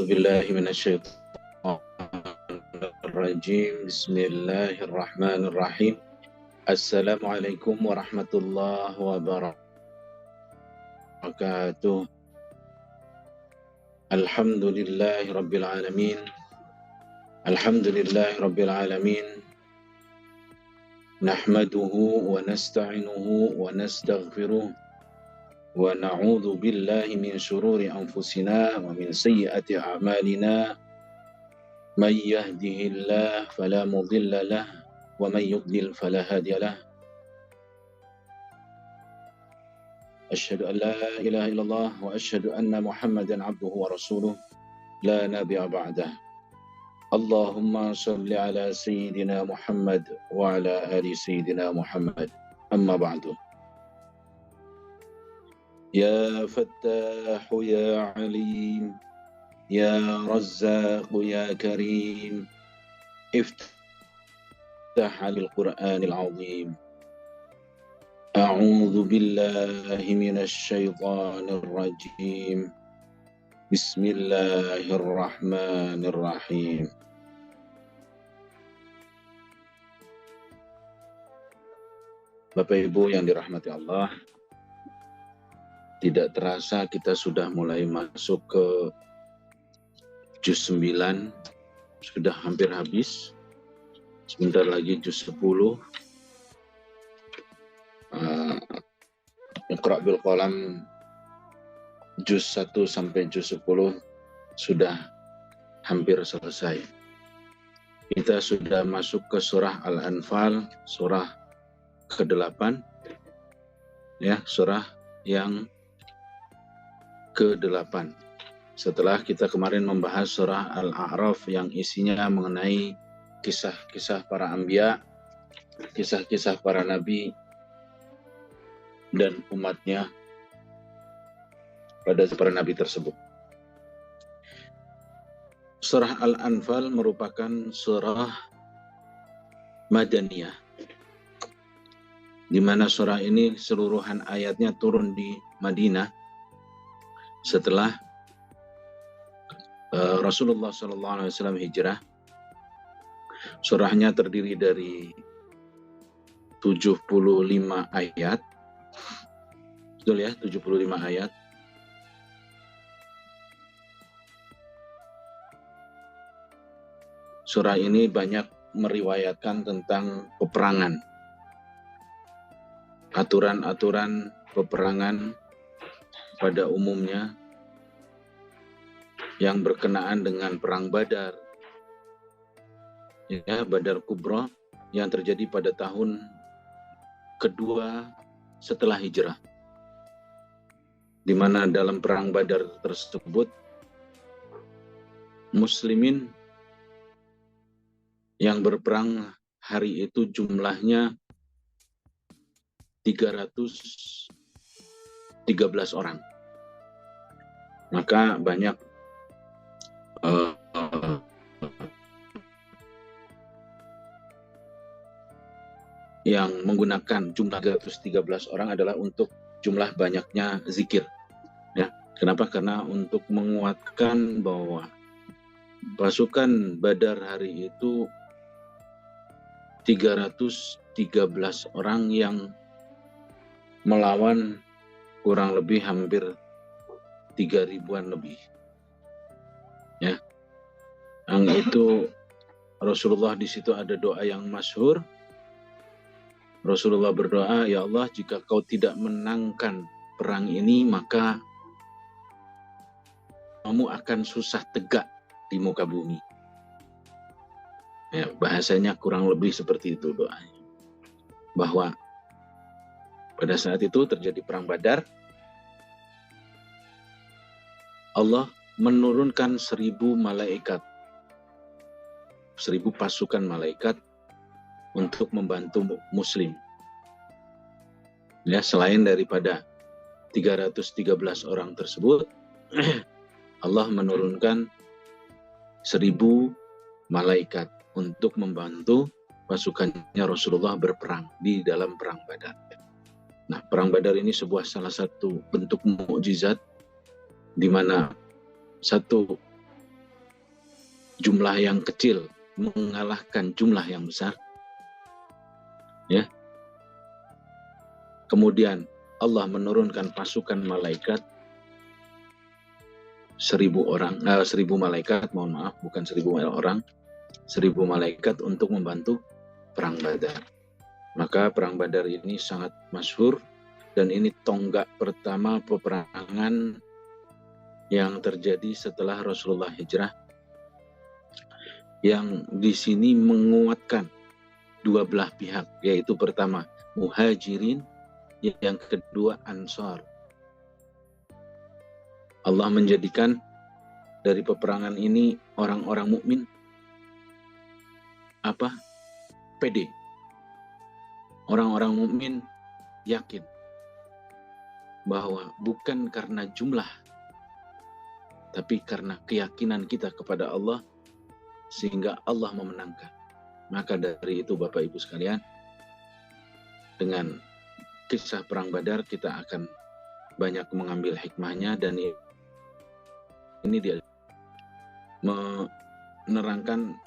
أعوذ بالله من الشيطان الرجيم. بسم الله الرحمن الرحيم. السلام عليكم ورحمة الله وبركاته. الحمد لله رب العالمين. الحمد لله رب العالمين. نحمده ونستعينه ونستغفره ونعوذ بالله من شرور أنفسنا ومن سيئات أعمالنا. من يهده الله فلا مضل له ومن يضلل فلا هادي له. أشهد أن لا إله إلا الله وأشهد أن محمدا عبده ورسوله لا نبي بعده. اللهم صل على سيدنا محمد وعلى آل سيدنا محمد. أما بعد. يا فتاح يا عليم يا رزاق يا كريم افتح بالقرآن العظيم. أعوذ بالله من الشيطان الرجيم. بسم الله الرحمن الرحيم. Bapak Ibu yang dirahmati Allah, tidak terasa kita sudah mulai masuk ke juz 9, sudah hampir habis. Sebentar lagi juz 10. Iqra bil qalam juz 1 sampai juz 10 sudah hampir selesai. Kita sudah masuk ke surah Al-Anfal, surah ke-8. Ya, surah yang ke-8. Setelah kita kemarin membahas surah Al-A'raf yang isinya mengenai kisah-kisah para anbiya, kisah-kisah para nabi dan umatnya pada para nabi tersebut. Surah Al-Anfal merupakan surah Madaniyah, di mana surah ini seluruhan ayatnya turun di Madinah setelah Rasulullah SAW hijrah. Surahnya terdiri dari 75 ayat. Betul ya, 75 ayat. Surah ini banyak meriwayatkan tentang peperangan. Aturan-aturan peperangan pada umumnya yang berkenaan dengan perang Badar, ya, Badar Kubra yang terjadi pada tahun kedua setelah hijrah, di mana dalam perang Badar tersebut muslimin yang berperang hari itu jumlahnya 313 orang. Maka banyak yang menggunakan jumlah 313 orang adalah untuk jumlah banyaknya zikir. Ya, kenapa? Karena untuk menguatkan bahwa pasukan Badar hari itu 313 orang yang melawan kurang lebih hampir 3.000-an lebih. Ya, yang itu Rasulullah di situ ada doa yang masyhur. Rasulullah berdoa, ya Allah, jika kau tidak menangkan perang ini, maka kamu akan susah tegak di muka bumi. Ya, bahasanya kurang lebih seperti itu doanya. Bahwa pada saat itu terjadi perang Badar, Allah menurunkan 1.000 malaikat, 1.000 pasukan malaikat untuk membantu muslim. Ya, selain daripada 313 orang tersebut, Allah menurunkan 1.000 malaikat untuk membantu pasukannya Rasulullah berperang di dalam perang Badar. Nah, perang Badar ini salah satu bentuk mukjizat di mana satu jumlah yang kecil mengalahkan jumlah yang besar, ya. Kemudian Allah menurunkan pasukan malaikat 1000 orang, 1000 malaikat, mohon maaf, bukan 1000 orang, 1000 malaikat untuk membantu perang Badar. Maka perang Badar ini sangat masyhur dan ini tonggak pertama peperangan yang terjadi setelah Rasulullah hijrah, yang di sini menguatkan dua belah pihak, yaitu pertama Muhajirin, yang kedua Ansar. Allah menjadikan dari peperangan ini orang-orang mukmin pede. Orang-orang mukmin yakin bahwa bukan karena jumlah, tapi karena keyakinan kita kepada Allah, sehingga Allah memenangkan. Maka dari itu Bapak Ibu sekalian, dengan kisah perang Badar kita akan banyak mengambil hikmahnya, dan ini dia menerangkan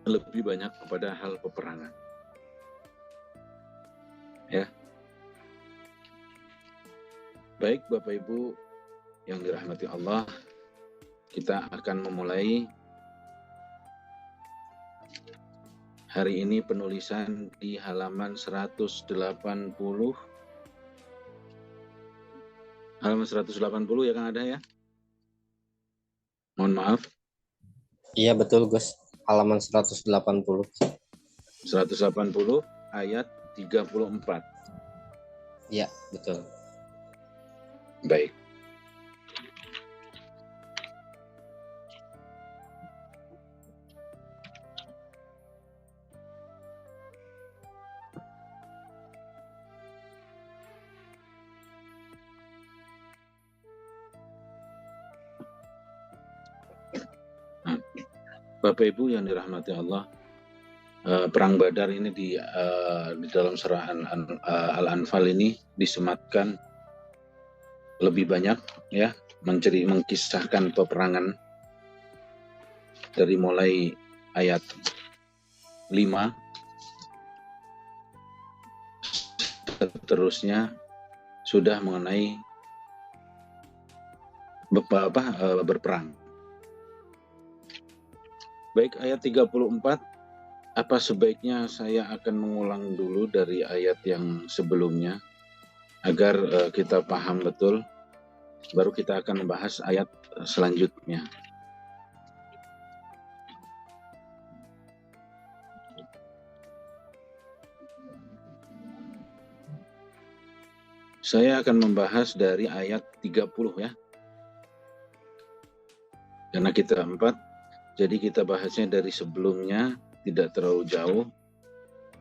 lebih banyak kepada hal peperangan. Ya. Baik Bapak Ibu yang dirahmati Allah, kita akan memulai hari ini penulisan di halaman 180. Halaman 180 ya Kang Ada ya? Mohon maaf. Iya betul Gus, halaman 180. 180 ayat 34. Iya betul. Baik. Bapak Ibu yang dirahmati Allah, perang Badar ini di dalam surah Al-Anfal ini disematkan lebih banyak, ya, mengkisahkan peperangan dari mulai ayat 5 seterusnya sudah mengenai berperang. Baik, ayat 34, apa sebaiknya saya akan mengulang dulu dari ayat yang sebelumnya agar kita paham betul, baru kita akan membahas ayat selanjutnya. Saya akan membahas dari ayat 30 ya. Karena kita 4, jadi kita bahasnya dari sebelumnya, tidak terlalu jauh,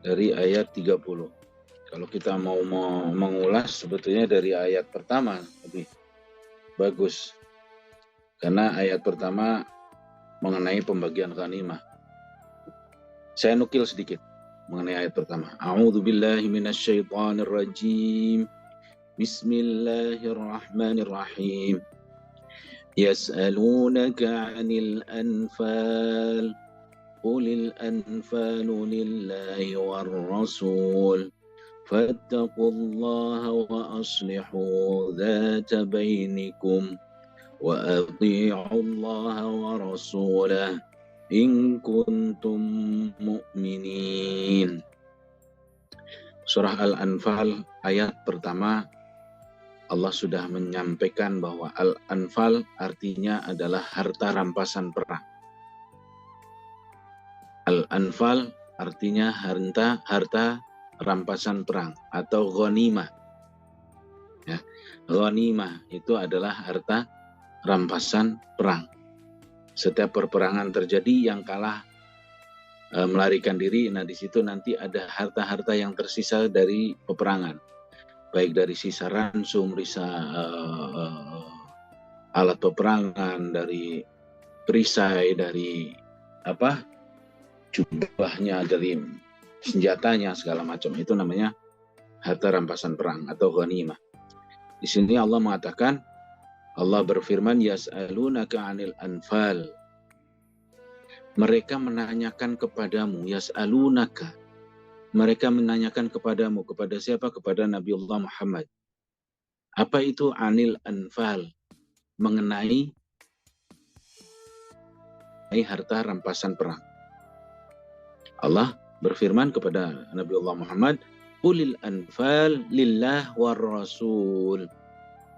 dari ayat 30. Kalau kita mau mengulas sebetulnya dari ayat pertama lebih bagus. Karena ayat pertama mengenai pembagian ghanimah. Saya nukil sedikit mengenai ayat pertama. A'udzubillahi minasyaitonirrajim. Bismillahirrahmanirrahim. يسألونك عن الأنفال قل الأنفال لله والرسول فاتقوا الله وأصلحوا ذات بينكم وأطيعوا الله ورسوله إن كنتم مؤمنين. Surah Al-Anfal ayat pertama, Allah sudah menyampaikan bahwa Al-Anfal artinya adalah harta rampasan perang. Al-Anfal artinya harta rampasan perang atau ghanimah. Ya, ghanimah itu adalah harta rampasan perang. Setiap perperangan terjadi, yang kalah melarikan diri. Nah, di situ nanti ada harta-harta yang tersisa dari peperangan. Baik dari sisa ransum, sisa alat peperangan, dari perisai, dari jubahnya, dari senjatanya, segala macam. Itu namanya harta rampasan perang atau ghanimah. Di sini Allah mengatakan, Allah berfirman, yas'alunaka 'anil anfal. Mereka menanyakan kepadamu, yas'alunaka. Mereka menanyakan kepadamu, kepada siapa? Kepada Nabiullah Muhammad. Apa itu anil anfal? Mengenai harta rampasan perang. Allah berfirman kepada Nabiullah Muhammad, Qulil anfal lillah war rasul.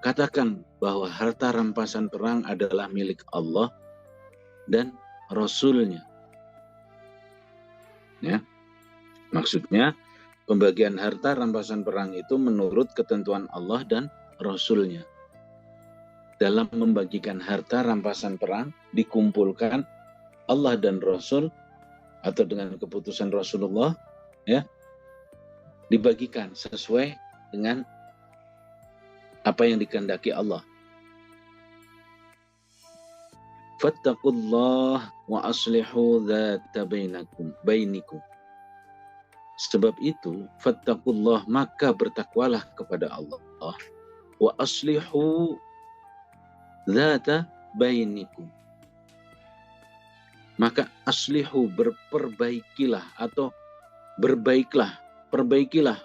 Katakan bahwa harta rampasan perang adalah milik Allah dan Rasulnya. Ya, maksudnya pembagian harta rampasan perang itu menurut ketentuan Allah dan Rasulnya. Dalam membagikan harta rampasan perang dikumpulkan Allah dan Rasul atau dengan keputusan Rasulullah, ya, dibagikan sesuai dengan apa yang dikehendaki Allah. Fattaqullah wa aslihu dzata bainikum. Sebab itu, fattaqullah, maka bertakwalah kepada Allah. Wa aslihu dzata bainikum. Maka aslihu, berperbaikilah atau berbaiklah, perbaikilah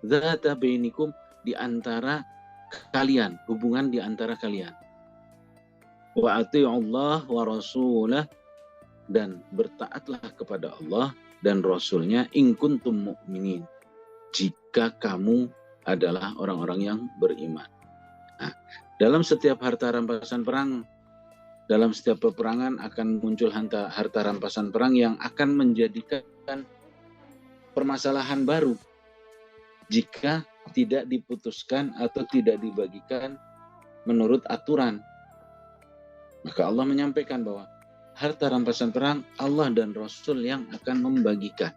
dzata bainikum, di antara kalian, hubungan di antara kalian. Wa ati'ullah wa rasulah, dan bertaatlah kepada Allah dan Rasulnya, in kuntum mu'minin, jika kamu adalah orang-orang yang beriman. Nah, dalam setiap harta rampasan perang, dalam setiap peperangan akan muncul harta rampasan perang yang akan menjadikan permasalahan baru jika tidak diputuskan atau tidak dibagikan menurut aturan. Maka Allah menyampaikan bahwa harta rampasan perang Allah dan Rasul yang akan membagikan.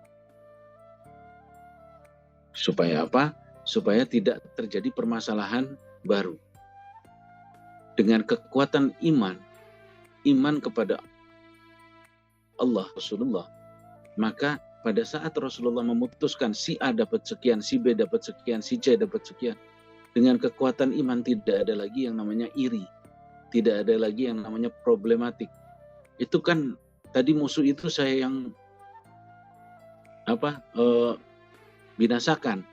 Supaya apa? Supaya tidak terjadi permasalahan baru. Dengan kekuatan iman kepada Allah, Rasulullah, maka pada saat Rasulullah memutuskan si A dapat sekian, si B dapat sekian, si C dapat sekian, dengan kekuatan iman tidak ada lagi yang namanya iri, tidak ada lagi yang namanya problematik. Itu kan tadi musuh itu saya yang binasakan.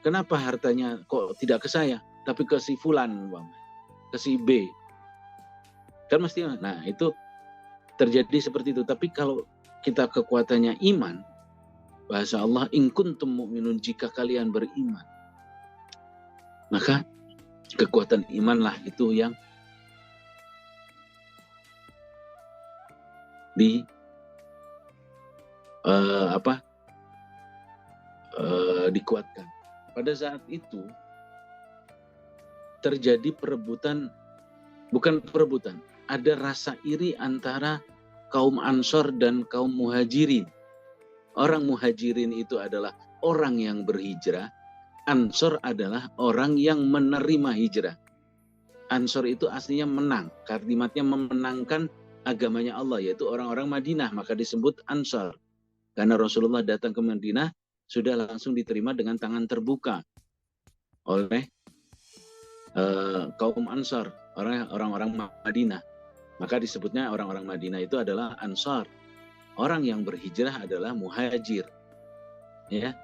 Kenapa hartanya kok tidak ke saya, tapi ke si fulan, ke si B? Kan mestinya, nah itu terjadi seperti itu. Tapi kalau kita kekuatannya iman, bahasa Allah, in kuntum mu'minun, jika kalian beriman, maka kekuatan imanlah itu yang dikuatkan. Pada saat itu terjadi ada rasa iri antara kaum Ansor dan kaum Muhajirin. Orang Muhajirin itu adalah orang yang berhijrah, Ansor adalah orang yang menerima hijrah. Ansor itu aslinya menang, kalimatnya memenangkan agamanya Allah, yaitu orang-orang Madinah, maka disebut Ansor. Karena Rasulullah datang ke Madinah sudah langsung diterima dengan tangan terbuka oleh kaum Ansor, orang-orang Madinah. Maka disebutnya orang-orang Madinah itu adalah Ansor. Orang yang berhijrah adalah muhajir, ya,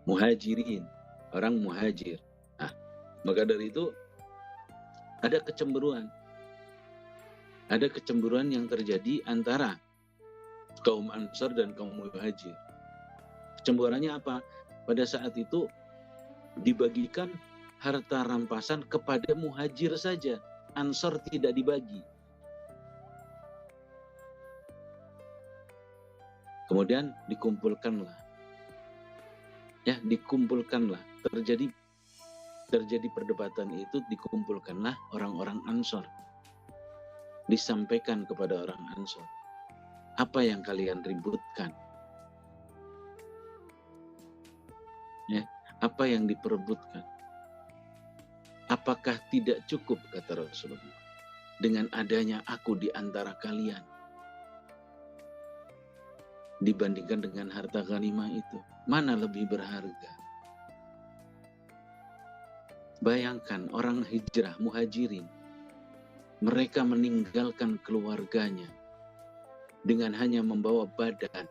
muhajirin, orang muhajir. Nah, maka dari itu ada kecemburuan yang terjadi antara kaum Ansor dan kaum muhajir. Kecemburuannya apa? Pada saat itu dibagikan harta rampasan kepada muhajir saja, Ansor tidak dibagi. Kemudian dikumpulkanlah, terjadi perdebatan itu, dikumpulkanlah orang-orang Ansor, disampaikan kepada orang Ansor, apa yang kalian ributkan? Ya, apa yang diperebutkan? Apakah tidak cukup, kata Rasulullah, dengan adanya aku di antara kalian dibandingkan dengan harta ghanimah itu? Mana lebih berharga? Bayangkan orang hijrah, muhajirin, mereka meninggalkan keluarganya, dengan hanya membawa badan,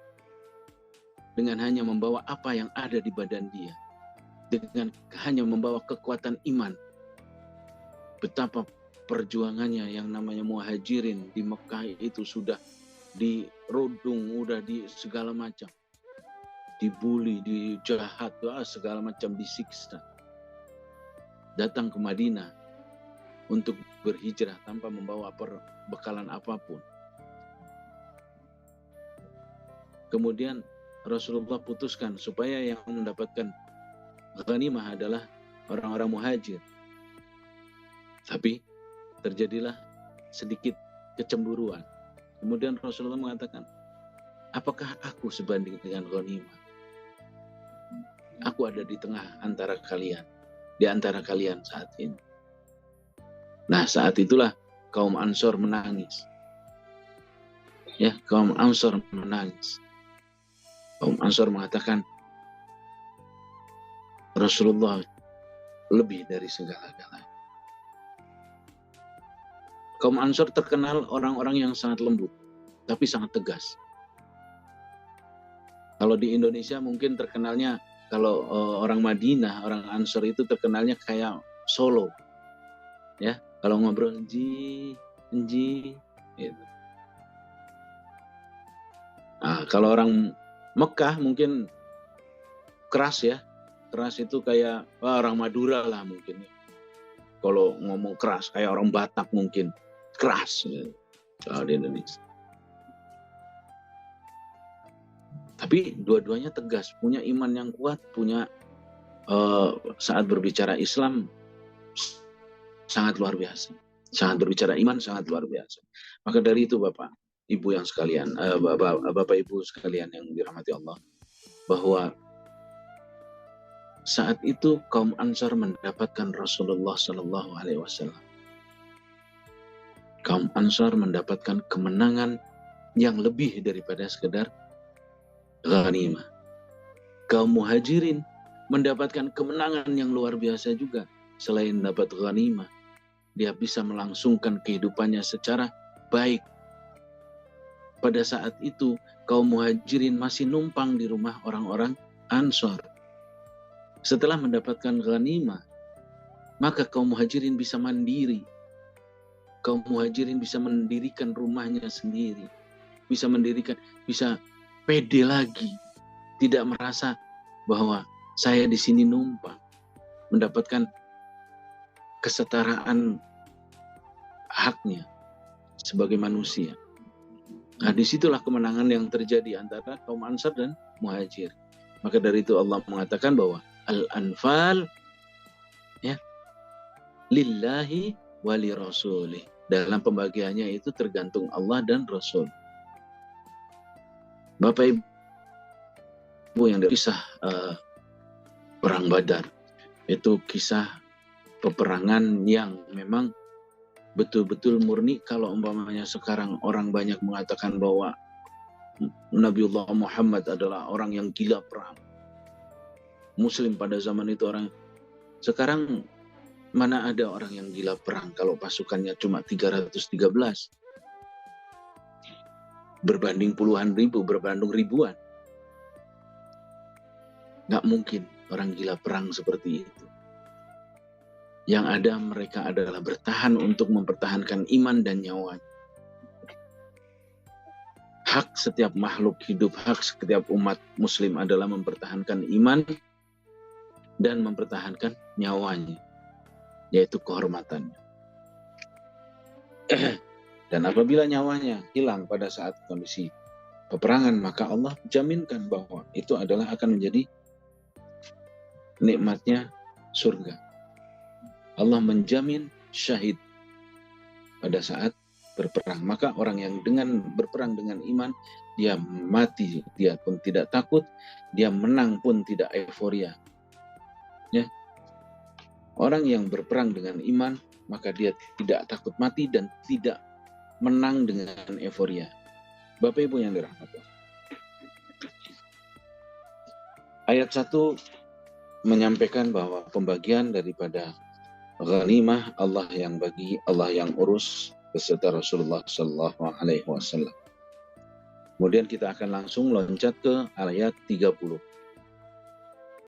dengan hanya membawa apa yang ada di badan dia, dengan hanya membawa kekuatan iman. Betapa perjuangannya yang namanya muhajirin di Mekah itu sudah dirudung, udah di segala macam, dibully, dijahat, segala macam disiksa. Datang ke Madinah untuk berhijrah tanpa membawa perbekalan apapun. Kemudian Rasulullah putuskan supaya yang mendapatkan ghanimah adalah orang-orang muhajir. Tapi terjadilah sedikit kecemburuan. Kemudian Rasulullah mengatakan, apakah aku sebanding dengan ghanimah? Aku ada di tengah antara kalian, di antara kalian saat ini. Nah, saat itulah kaum Ansor menangis. Ya, kaum Ansor menangis. Kaum Ansor mengatakan, Rasulullah lebih dari segala-galanya. Kaum Ansor terkenal orang-orang yang sangat lembut, tapi sangat tegas. Kalau di Indonesia mungkin terkenalnya, kalau orang Madinah, orang Ansor itu terkenalnya kayak Solo. Ya, kalau ngobrol, enji, gitu. Nah, kalau orang Mekah mungkin keras ya. Keras itu kayak orang Madura lah mungkin. Kalau ngomong keras kayak orang Batak mungkin keras gitu, kalau di Indonesia. Tapi dua-duanya tegas, punya iman yang kuat, punya saat berbicara Islam sangat luar biasa. Sangat berbicara iman sangat luar biasa. Maka dari itu Bapak, Ibu yang sekalian, Bapak Ibu sekalian yang dirahmati Allah, bahwa saat itu kaum Ansar mendapatkan Rasulullah Sallallahu Alaihi Wasallam. Kaum Ansar mendapatkan kemenangan yang lebih daripada sekedar ghanimah. Kaum Muhajirin mendapatkan kemenangan yang luar biasa juga. Selain dapat ghanimah, dia bisa melangsungkan kehidupannya secara baik. Pada saat itu kaum Muhajirin masih numpang di rumah orang-orang Ansar. Setelah mendapatkan ghanimah, maka kaum Muhajirin bisa mandiri. Kaum Muhajirin bisa mendirikan rumahnya sendiri. Bisa pede lagi. Tidak merasa bahwa saya di sini numpang. Mendapatkan kesetaraan haknya sebagai manusia. Nah, disitulah kemenangan yang terjadi antara kaum Ansar dan Muhajir. Maka dari itu Allah mengatakan bahwa Al-Anfal ya lillahi wali rasulih. Dalam pembagiannya itu tergantung Allah dan Rasul. Bapak Ibu yang kisah Perang Badar, itu kisah peperangan yang memang betul-betul murni. Kalau umpamanya sekarang orang banyak mengatakan bahwa Nabiullah Muhammad adalah orang yang gila perang. Muslim pada zaman itu orang. Sekarang mana ada orang yang gila perang kalau pasukannya cuma 313. Berbanding puluhan ribu, berbanding ribuan. Nggak mungkin orang gila perang seperti itu. Yang ada mereka adalah bertahan untuk mempertahankan iman dan nyawanya. Hak setiap makhluk hidup, hak setiap umat muslim adalah mempertahankan iman dan mempertahankan nyawanya, yaitu kehormatannya. Dan apabila nyawanya hilang pada saat kondisi peperangan, maka Allah jaminkan bahwa itu adalah akan menjadi nikmatnya surga. Allah menjamin syahid pada saat berperang. Maka orang yang dengan berperang dengan iman, dia mati, dia pun tidak takut, dia menang pun tidak euforia. Ya. Orang yang berperang dengan iman, maka dia tidak takut mati dan tidak menang dengan euforia. Bapak Ibu yang dirahmati. Ayat 1 menyampaikan bahwa pembagian daripada ghanimah Allah yang bagi, Allah yang urus beserta Rasulullah Sallallahu Alaihi Wasallam. Kemudian kita akan langsung loncat ke ayat 30.